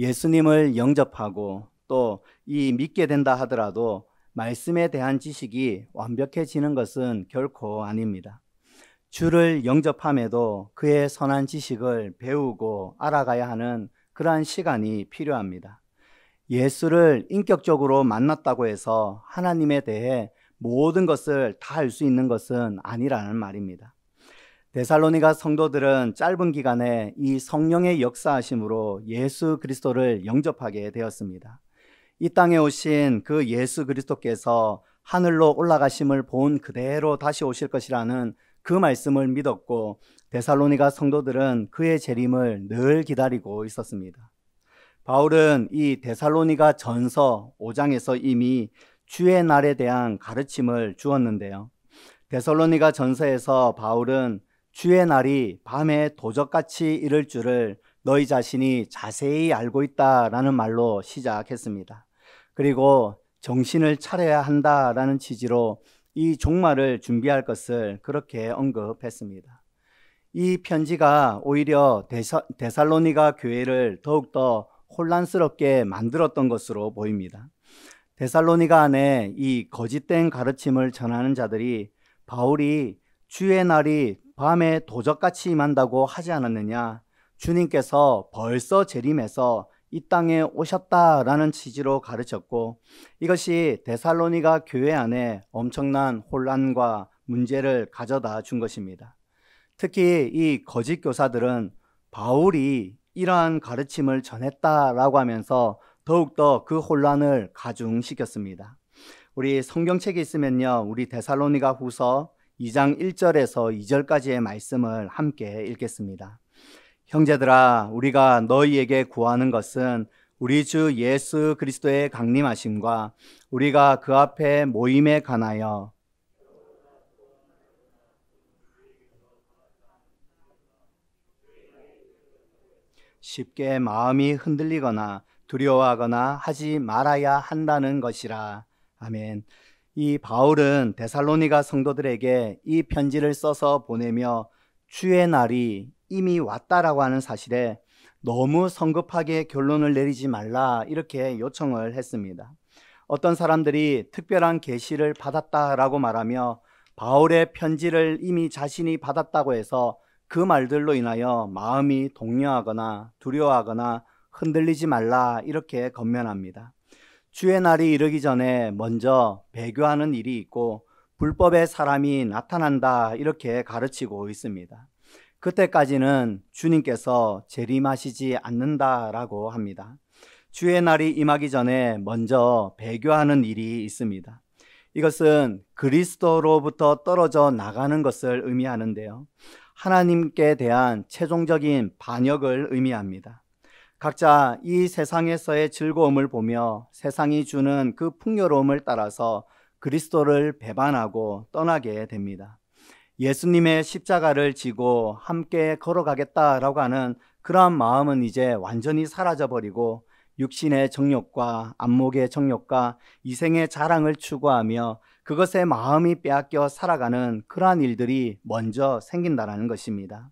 예수님을 영접하고 또 이 믿게 된다 하더라도 말씀에 대한 지식이 완벽해지는 것은 결코 아닙니다. 주를 영접함에도 그의 선한 지식을 배우고 알아가야 하는 그러한 시간이 필요합니다. 예수를 인격적으로 만났다고 해서 하나님에 대해 모든 것을 다 알 수 있는 것은 아니라는 말입니다. 데살로니가 성도들은 짧은 기간에 이 성령의 역사하심으로 예수 그리스도를 영접하게 되었습니다. 이 땅에 오신 그 예수 그리스도께서 하늘로 올라가심을 본 그대로 다시 오실 것이라는 그 말씀을 믿었고, 데살로니가 성도들은 그의 재림을 늘 기다리고 있었습니다. 바울은 이 데살로니가 전서 5장에서 이미 주의 날에 대한 가르침을 주었는데요. 데살로니가 전서에서 바울은 주의 날이 밤에 도적같이 이를 줄을 너희 자신이 자세히 알고 있다라는 말로 시작했습니다. 그리고 정신을 차려야 한다라는 취지로 이 종말을 준비할 것을 그렇게 언급했습니다. 이 편지가 오히려 데살로니가 교회를 더욱더 혼란스럽게 만들었던 것으로 보입니다. 데살로니가 안에 이 거짓된 가르침을 전하는 자들이 바울이 주의 날이 밤에 도적같이 임한다고 하지 않았느냐, 주님께서 벌써 재림해서 이 땅에 오셨다라는 취지로 가르쳤고, 이것이 데살로니가 교회 안에 엄청난 혼란과 문제를 가져다 준 것입니다. 특히 이 거짓 교사들은 바울이 이러한 가르침을 전했다라고 하면서 더욱더 그 혼란을 가중시켰습니다. 우리 성경책이 있으면요, 우리 데살로니가 후서 2장 1절에서 2절까지의 말씀을 함께 읽겠습니다. 형제들아, 우리가 너희에게 구하는 것은 우리 주 예수 그리스도의 강림하심과 우리가 그 앞에 모임에 관하여 쉽게 마음이 흔들리거나 두려워하거나 하지 말아야 한다는 것이라. 아멘. 이 바울은 데살로니가 성도들에게 이 편지를 써서 보내며 주의 날이 이미 왔다라고 하는 사실에 너무 성급하게 결론을 내리지 말라, 이렇게 요청을 했습니다. 어떤 사람들이 특별한 계시를 받았다라고 말하며 바울의 편지를 이미 자신이 받았다고 해서 그 말들로 인하여 마음이 동요하거나 두려워하거나 흔들리지 말라, 이렇게 권면합니다. 주의 날이 이르기 전에 먼저 배교하는 일이 있고 불법의 사람이 나타난다, 이렇게 가르치고 있습니다. 그때까지는 주님께서 재림하시지 않는다라고 합니다. 주의 날이 임하기 전에 먼저 배교하는 일이 있습니다. 이것은 그리스도로부터 떨어져 나가는 것을 의미하는데요, 하나님께 대한 최종적인 반역을 의미합니다. 각자 이 세상에서의 즐거움을 보며 세상이 주는 그 풍요로움을 따라서 그리스도를 배반하고 떠나게 됩니다. 예수님의 십자가를 지고 함께 걸어가겠다라고 하는 그러한 마음은 이제 완전히 사라져버리고 육신의 정욕과 안목의 정욕과 이생의 자랑을 추구하며 그것에 마음이 빼앗겨 살아가는 그러한 일들이 먼저 생긴다는 것입니다.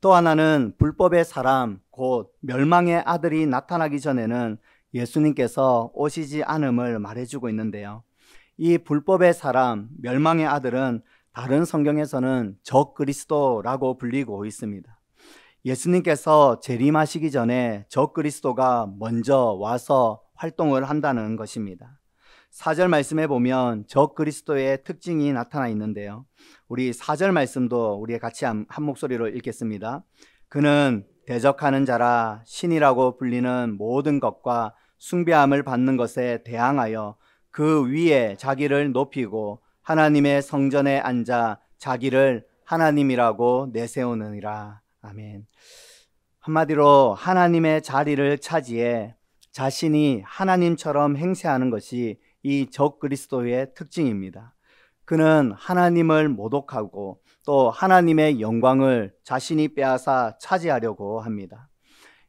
또 하나는 불법의 사람, 곧 멸망의 아들이 나타나기 전에는 예수님께서 오시지 않음을 말해주고 있는데요, 이 불법의 사람, 멸망의 아들은 다른 성경에서는 적그리스도라고 불리고 있습니다. 예수님께서 재림하시기 전에 적그리스도가 먼저 와서 활동을 한다는 것입니다. 4절 말씀에 보면 적그리스도의 특징이 나타나 있는데요, 우리 4절 말씀도 우리 같이 한 목소리로 읽겠습니다. 그는 대적하는 자라 신이라고 불리는 모든 것과 숭배함을 받는 것에 대항하여 그 위에 자기를 높이고 하나님의 성전에 앉아 자기를 하나님이라고 내세우느니라. 아멘. 한마디로 하나님의 자리를 차지해 자신이 하나님처럼 행세하는 것이 이 적그리스도의 특징입니다. 그는 하나님을 모독하고 또 하나님의 영광을 자신이 빼앗아 차지하려고 합니다.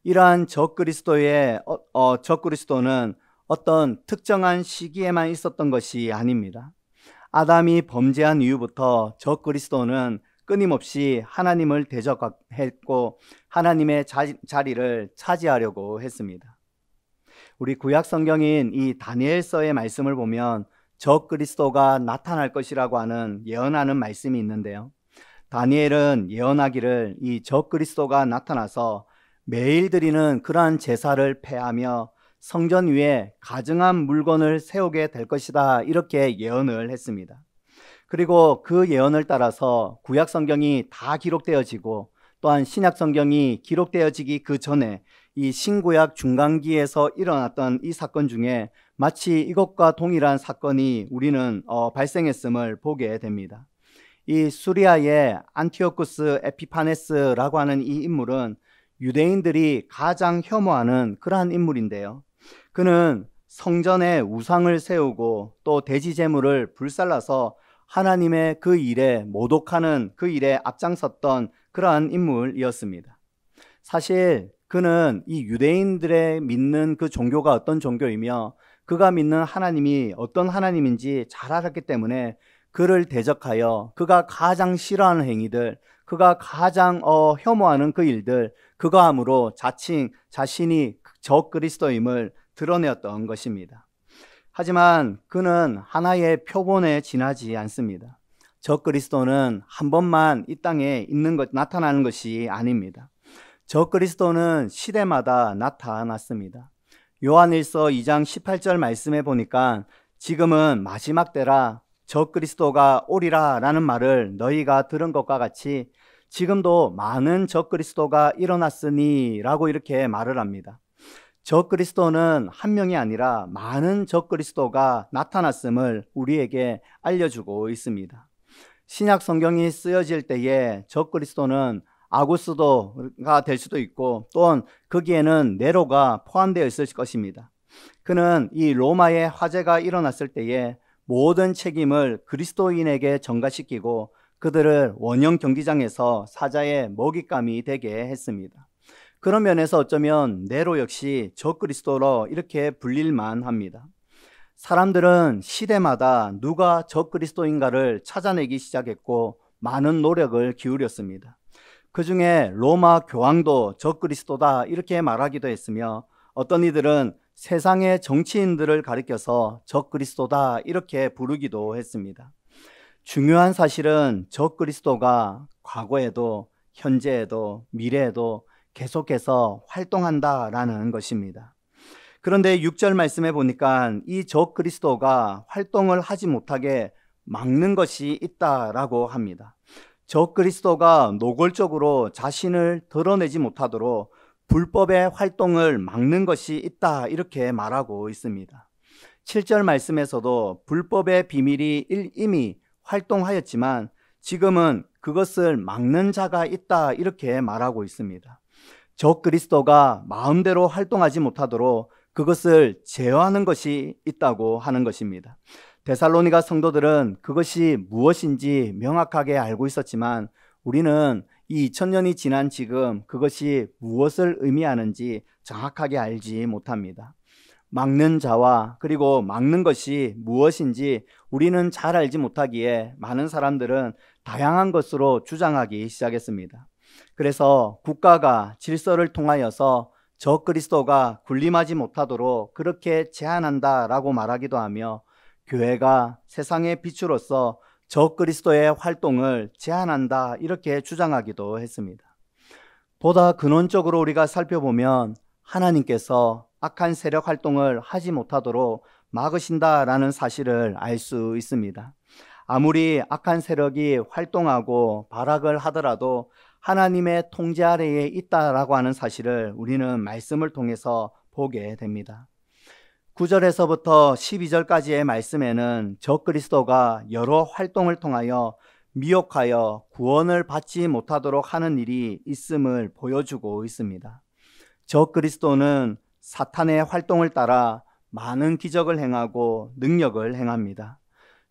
이러한 적그리스도는 어떤 특정한 시기에만 있었던 것이 아닙니다. 아담이 범죄한 이후부터 적그리스도는 끊임없이 하나님을 대적했고 하나님의 자리를 차지하려고 했습니다. 우리 구약 성경인 이 다니엘서의 말씀을 보면 적 그리스도가 나타날 것이라고 하는 예언하는 말씀이 있는데요. 다니엘은 예언하기를 이 적 그리스도가 나타나서 매일 드리는 그러한 제사를 폐하며 성전 위에 가증한 물건을 세우게 될 것이다, 이렇게 예언을 했습니다. 그리고 그 예언을 따라서 구약 성경이 다 기록되어지고 또한 신약 성경이 기록되어지기 그 전에 이 신구약 중간기에서 일어났던 이 사건 중에 마치 이것과 동일한 사건이 우리는 발생했음을 보게 됩니다. 이 수리아의 안티오쿠스 에피파네스라고 하는 이 인물은 유대인들이 가장 혐오하는 그러한 인물인데요. 그는 성전에 우상을 세우고 또 돼지 제물을 불살라서 하나님의 그 일에 모독하는 그 일에 앞장섰던 그러한 인물이었습니다. 사실 그는 이 유대인들의 믿는 그 종교가 어떤 종교이며 그가 믿는 하나님이 어떤 하나님인지 잘 알았기 때문에 그를 대적하여 그가 가장 싫어하는 행위들, 그가 가장 혐오하는 그 일들, 그거 함으로 자칭 자신이 적 그리스도임을 드러내었던 것입니다. 하지만 그는 하나의 표본에 지나지 않습니다. 적 그리스도는 한 번만 이 땅에 나타나는 것이 아닙니다. 적 그리스도는 시대마다 나타났습니다. 요한일서 2장 18절 말씀에 보니까 지금은 마지막 때라 적 그리스도가 오리라 라는 말을 너희가 들은 것과 같이 지금도 많은 적 그리스도가 일어났으니 라고 이렇게 말을 합니다. 적 그리스도는 한 명이 아니라 많은 적 그리스도가 나타났음을 우리에게 알려주고 있습니다. 신약 성경이 쓰여질 때에 적 그리스도는 아구스도가 될 수도 있고 또한 거기에는 네로가 포함되어 있을 것입니다. 그는 이 로마의 화재가 일어났을 때에 모든 책임을 그리스도인에게 전가시키고 그들을 원형 경기장에서 사자의 먹잇감이 되게 했습니다. 그런 면에서 어쩌면 네로 역시 적 그리스도로 이렇게 불릴만 합니다. 사람들은 시대마다 누가 적 그리스도인가를 찾아내기 시작했고 많은 노력을 기울였습니다. 그 중에 로마 교황도 적 그리스도다 이렇게 말하기도 했으며 어떤 이들은 세상의 정치인들을 가리켜서 적 그리스도다 이렇게 부르기도 했습니다. 중요한 사실은 적 그리스도가 과거에도 현재에도 미래에도 계속해서 활동한다라는 것입니다. 그런데 6절 말씀에 보니까 이 적 그리스도가 활동을 하지 못하게 막는 것이 있다라고 합니다. 적 그리스도가 노골적으로 자신을 드러내지 못하도록 불법의 활동을 막는 것이 있다 이렇게 말하고 있습니다. 7절 말씀에서도 불법의 비밀이 이미 활동하였지만 지금은 그것을 막는 자가 있다 이렇게 말하고 있습니다. 적 그리스도가 마음대로 활동하지 못하도록 그것을 제어하는 것이 있다고 하는 것입니다. 데살로니가 성도들은 그것이 무엇인지 명확하게 알고 있었지만 우리는 이 2000년이 지난 지금 그것이 무엇을 의미하는지 정확하게 알지 못합니다. 막는 자와 그리고 막는 것이 무엇인지 우리는 잘 알지 못하기에 많은 사람들은 다양한 것으로 주장하기 시작했습니다. 그래서 국가가 질서를 통하여서 적 그리스도가 군림하지 못하도록 그렇게 제한한다라고 말하기도 하며 교회가 세상의 빛으로서 적 그리스도의 활동을 제한한다 이렇게 주장하기도 했습니다. 보다 근원적으로 우리가 살펴보면 하나님께서 악한 세력 활동을 하지 못하도록 막으신다라는 사실을 알 수 있습니다. 아무리 악한 세력이 활동하고 발악을 하더라도 하나님의 통제 아래에 있다라고 하는 사실을 우리는 말씀을 통해서 보게 됩니다. 9절에서부터 12절까지의 말씀에는 적 그리스도가 여러 활동을 통하여 미혹하여 구원을 받지 못하도록 하는 일이 있음을 보여주고 있습니다. 적 그리스도는 사탄의 활동을 따라 많은 기적을 행하고 능력을 행합니다.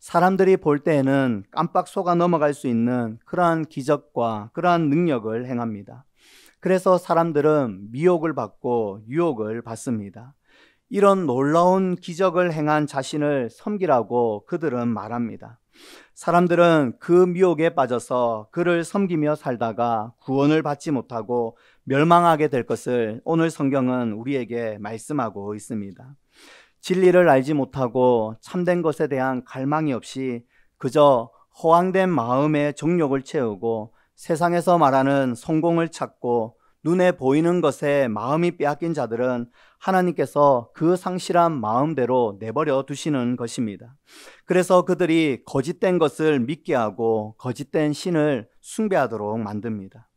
사람들이 볼 때에는 깜빡 속아 넘어갈 수 있는 그러한 기적과 그러한 능력을 행합니다. 그래서 사람들은 미혹을 받고 유혹을 받습니다. 이런 놀라운 기적을 행한 자신을 섬기라고 그들은 말합니다. 사람들은 그 미혹에 빠져서 그를 섬기며 살다가 구원을 받지 못하고 멸망하게 될 것을 오늘 성경은 우리에게 말씀하고 있습니다. 진리를 알지 못하고 참된 것에 대한 갈망이 없이 그저 허황된 마음의 정욕을 채우고 세상에서 말하는 성공을 찾고 눈에 보이는 것에 마음이 빼앗긴 자들은 하나님께서 그 상실한 마음대로 내버려 두시는 것입니다. 그래서 그들이 거짓된 것을 믿게 하고 거짓된 신을 숭배하도록 만듭니다.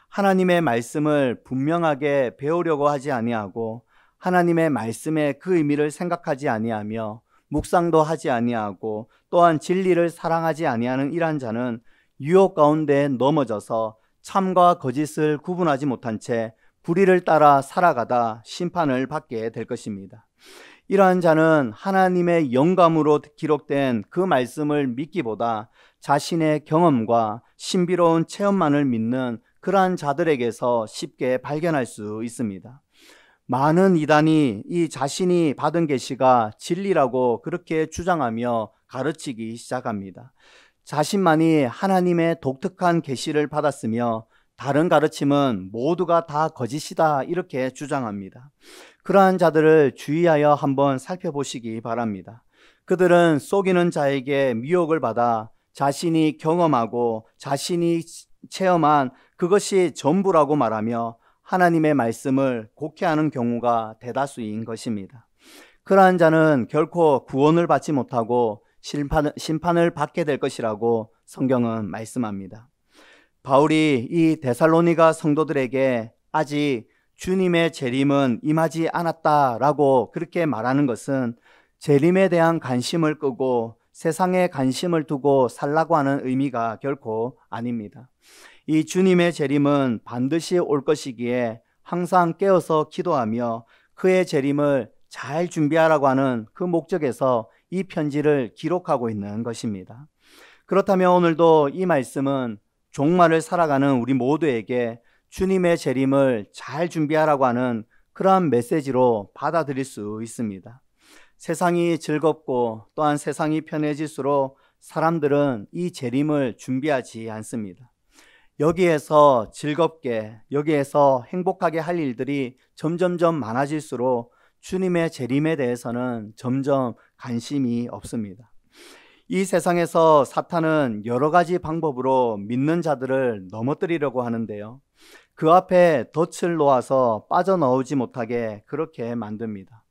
하나님의 말씀을 분명하게 배우려고 하지 아니하고 하나님의 말씀의 그 의미를 생각하지 아니하며 묵상도 하지 아니하고 또한 진리를 사랑하지 아니하는 이러한 자는 유혹 가운데 넘어져서 참과 거짓을 구분하지 못한 채 불의를 따라 살아가다 심판을 받게 될 것입니다. 이러한 자는 하나님의 영감으로 기록된 그 말씀을 믿기보다 자신의 경험과 신비로운 체험만을 믿는 그러한 자들에게서 쉽게 발견할 수 있습니다. 많은 이단이 이 자신이 받은 계시가 진리라고 그렇게 주장하며 가르치기 시작합니다. 자신만이 하나님의 독특한 계시를 받았으며 다른 가르침은 모두가 다 거짓이다 이렇게 주장합니다. 그러한 자들을 주의하여 한번 살펴보시기 바랍니다. 그들은 속이는 자에게 미혹을 받아 자신이 경험하고 자신이 체험한 그것이 전부라고 말하며 하나님의 말씀을 곡해하는 경우가 대다수인 것입니다. 그러한 자는 결코 구원을 받지 못하고 심판을 받게 될 것이라고 성경은 말씀합니다. 바울이 이 데살로니가 성도들에게 아직 주님의 재림은 임하지 않았다라고 그렇게 말하는 것은 재림에 대한 관심을 끄고 세상에 관심을 두고 살라고 하는 의미가 결코 아닙니다. 이 주님의 재림은 반드시 올 것이기에 항상 깨어서 기도하며 그의 재림을 잘 준비하라고 하는 그 목적에서 이 편지를 기록하고 있는 것입니다. 그렇다면 오늘도 이 말씀은 종말을 살아가는 우리 모두에게 주님의 재림을 잘 준비하라고 하는 그러한 메시지로 받아들일 수 있습니다. 세상이 즐겁고 또한 세상이 편해질수록 사람들은 이 재림을 준비하지 않습니다. 여기에서 즐겁게, 여기에서 행복하게 할 일들이 점점점 많아질수록 주님의 재림에 대해서는 점점 관심이 없습니다. 이 세상에서 사탄은 여러 가지 방법으로 믿는 자들을 넘어뜨리려고 하는데요. 그 앞에 덫을 놓아서 빠져나오지 못하게 그렇게 만듭니다.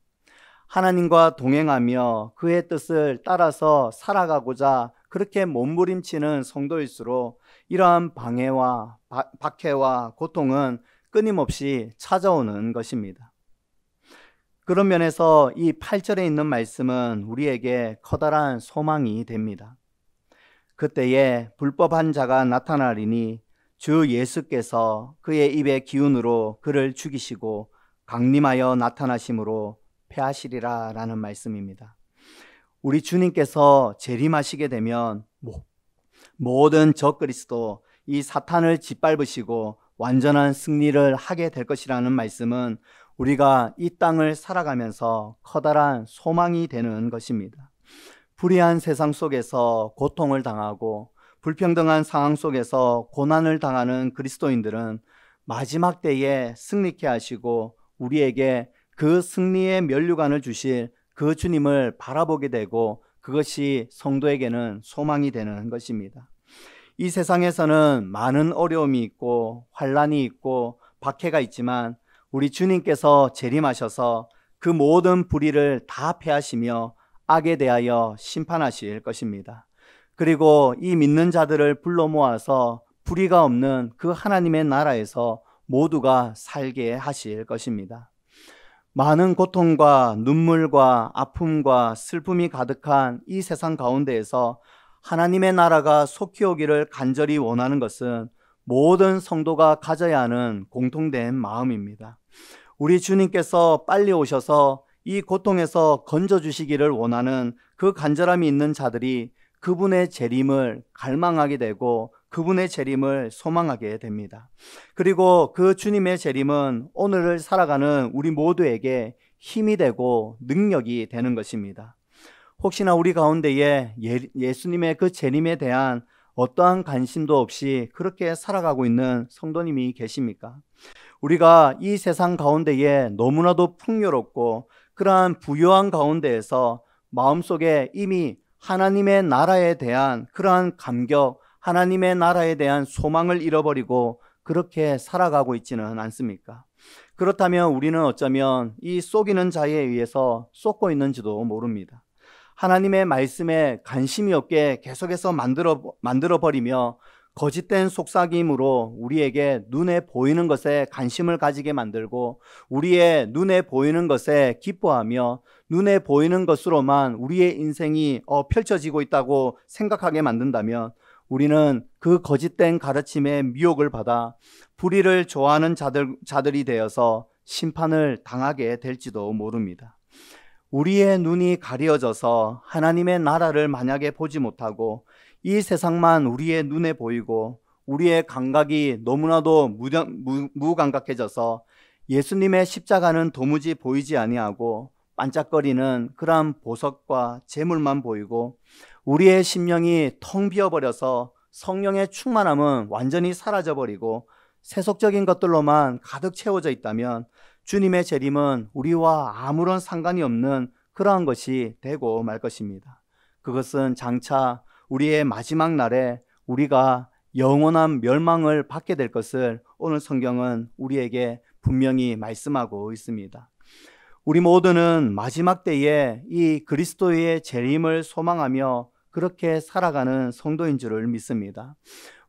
하나님과 동행하며 그의 뜻을 따라서 살아가고자 그렇게 몸부림치는 성도일수록 이러한 방해와 박해와 고통은 끊임없이 찾아오는 것입니다. 그런 면에서 이 8절에 있는 말씀은 우리에게 커다란 소망이 됩니다. 그때에 불법한 자가 나타나리니 주 예수께서 그의 입의 기운으로 그를 죽이시고 강림하여 나타나심으로 패하시리라 라는 말씀입니다. 우리 주님께서 재림하시게 되면 모든 적그리스도 이 사탄을 짓밟으시고 완전한 승리를 하게 될 것이라는 말씀은 우리가 이 땅을 살아가면서 커다란 소망이 되는 것입니다. 불의한 세상 속에서 고통을 당하고 불평등한 상황 속에서 고난을 당하는 그리스도인들은 마지막 때에 승리케 하시고 우리에게 그 승리의 면류관을 주실 그 주님을 바라보게 되고 그것이 성도에게는 소망이 되는 것입니다. 이 세상에서는 많은 어려움이 있고 환난이 있고 박해가 있지만 우리 주님께서 재림하셔서 그 모든 불의를 다 패하시며 악에 대하여 심판하실 것입니다. 그리고 이 믿는 자들을 불러 모아서 불의가 없는 그 하나님의 나라에서 모두가 살게 하실 것입니다. 많은 고통과 눈물과 아픔과 슬픔이 가득한 이 세상 가운데에서 하나님의 나라가 속히 오기를 간절히 원하는 것은 모든 성도가 가져야 하는 공통된 마음입니다. 우리 주님께서 빨리 오셔서 이 고통에서 건져주시기를 원하는 그 간절함이 있는 자들이 그분의 재림을 갈망하게 되고 그분의 재림을 소망하게 됩니다. 그리고 그 주님의 재림은 오늘을 살아가는 우리 모두에게 힘이 되고 능력이 되는 것입니다. 혹시나 우리 가운데에 예수님의 그 재림에 대한 어떠한 관심도 없이 그렇게 살아가고 있는 성도님이 계십니까? 우리가 이 세상 가운데에 너무나도 풍요롭고 그러한 부유한 가운데에서 마음속에 이미 하나님의 나라에 대한 그러한 감격, 하나님의 나라에 대한 소망을 잃어버리고 그렇게 살아가고 있지는 않습니까? 그렇다면 우리는 어쩌면 이 속이는 자에 의해서 속고 있는지도 모릅니다. 하나님의 말씀에 관심이 없게 계속해서 만들어버리며 거짓된 속삭임으로 우리에게 눈에 보이는 것에 관심을 가지게 만들고 우리의 눈에 보이는 것에 기뻐하며 눈에 보이는 것으로만 우리의 인생이 펼쳐지고 있다고 생각하게 만든다면 우리는 그 거짓된 가르침에 미혹을 받아 불의를 좋아하는 자들이 되어서 심판을 당하게 될지도 모릅니다. 우리의 눈이 가려져서 하나님의 나라를 만약에 보지 못하고 이 세상만 우리의 눈에 보이고 우리의 감각이 너무나도 무감각해져서 예수님의 십자가는 도무지 보이지 아니하고 반짝거리는 그러한 보석과 재물만 보이고 우리의 심령이 텅 비어버려서 성령의 충만함은 완전히 사라져버리고 세속적인 것들로만 가득 채워져 있다면 주님의 재림은 우리와 아무런 상관이 없는 그러한 것이 되고 말 것입니다. 그것은 장차 우리의 마지막 날에 우리가 영원한 멸망을 받게 될 것을 오늘 성경은 우리에게 분명히 말씀하고 있습니다. 우리 모두는 마지막 때에 이 그리스도의 재림을 소망하며 그렇게 살아가는 성도인 줄을 믿습니다.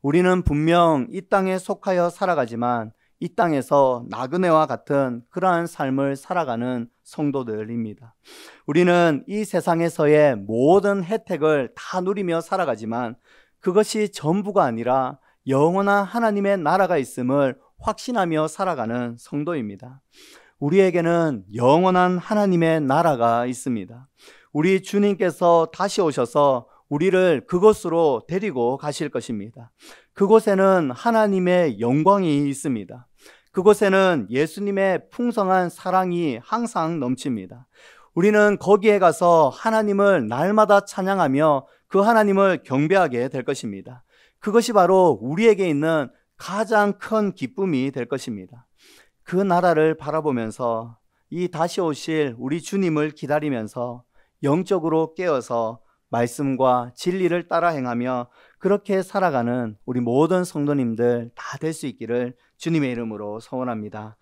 우리는 분명 이 땅에 속하여 살아가지만 이 땅에서 나그네와 같은 그러한 삶을 살아가는 성도들입니다. 우리는 이 세상에서의 모든 혜택을 다 누리며 살아가지만 그것이 전부가 아니라 영원한 하나님의 나라가 있음을 확신하며 살아가는 성도입니다. 우리에게는 영원한 하나님의 나라가 있습니다. 우리 주님께서 다시 오셔서 우리를 그곳으로 데리고 가실 것입니다. 그곳에는 하나님의 영광이 있습니다. 그곳에는 예수님의 풍성한 사랑이 항상 넘칩니다. 우리는 거기에 가서 하나님을 날마다 찬양하며 그 하나님을 경배하게 될 것입니다. 그것이 바로 우리에게 있는 가장 큰 기쁨이 될 것입니다. 그 나라를 바라보면서 이 다시 오실 우리 주님을 기다리면서 영적으로 깨어서 말씀과 진리를 따라 행하며 그렇게 살아가는 우리 모든 성도님들 다 될 수 있기를 주님의 이름으로 소원합니다.